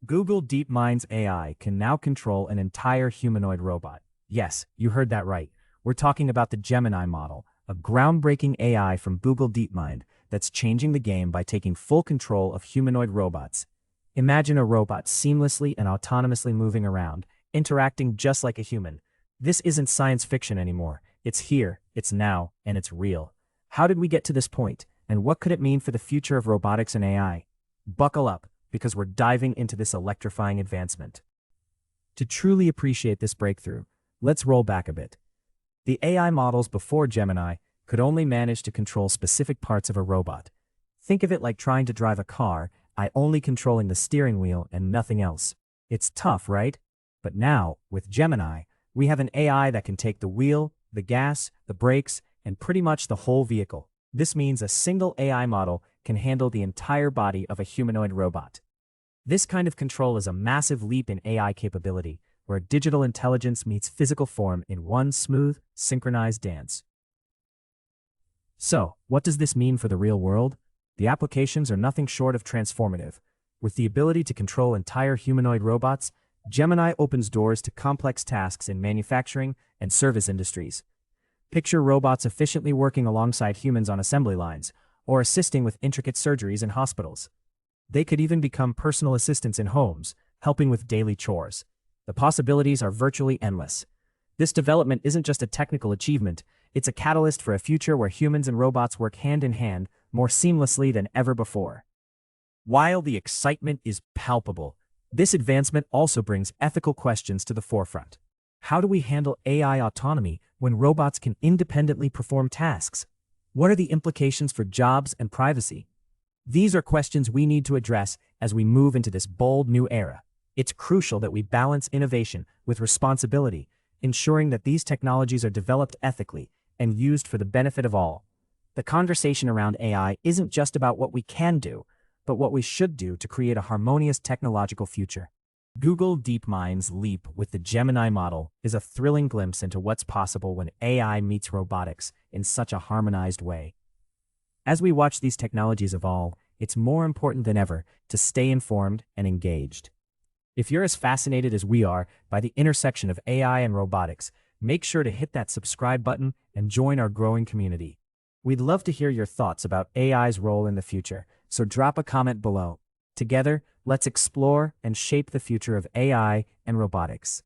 Google DeepMind's AI can now control an entire humanoid robot. Yes, you heard that right. We're talking about the Gemini model, a groundbreaking AI from Google DeepMind that's changing the game by taking full control of humanoid robots. Imagine a robot seamlessly and autonomously moving around, interacting just like a human. This isn't science fiction anymore. It's here, it's now, and it's real. How did we get to this point, and what could it mean for the future of robotics and AI? Buckle up, because we're diving into this electrifying advancement. To truly appreciate this breakthrough, let's roll back a bit. The AI models before Gemini could only manage to control specific parts of a robot. Think of it like trying to drive a car, only controlling the steering wheel and nothing else. It's tough, right? But now, with Gemini, we have an AI that can take the wheel, the gas, the brakes, and pretty much the whole vehicle. This means a single AI model can handle the entire body of a humanoid robot. This kind of control is a massive leap in AI capability, where digital intelligence meets physical form in one smooth, synchronized dance. So, what does this mean for the real world? The applications are nothing short of transformative. With the ability to control entire humanoid robots, Gemini opens doors to complex tasks in manufacturing and service industries. Picture robots efficiently working alongside humans on assembly lines, or assisting with intricate surgeries in hospitals. They could even become personal assistants in homes, helping with daily chores. The possibilities are virtually endless. This development isn't just a technical achievement, it's a catalyst for a future where humans and robots work hand in hand more seamlessly than ever before. While the excitement is palpable, this advancement also brings ethical questions to the forefront. How do we handle AI autonomy when robots can independently perform tasks? What are the implications for jobs and privacy? These are questions we need to address as we move into this bold new era. It's crucial that we balance innovation with responsibility, ensuring that these technologies are developed ethically and used for the benefit of all. The conversation around AI isn't just about what we can do, but what we should do to create a harmonious technological future. Google DeepMind's leap with the Gemini model is a thrilling glimpse into what's possible when AI meets robotics in such a harmonized way. As we watch these technologies evolve, it's more important than ever to stay informed and engaged. If you're as fascinated as we are by the intersection of AI and robotics, make sure to hit that subscribe button and join our growing community. We'd love to hear your thoughts about AI's role in the future, so drop a comment below. Together, let's explore and shape the future of AI and robotics.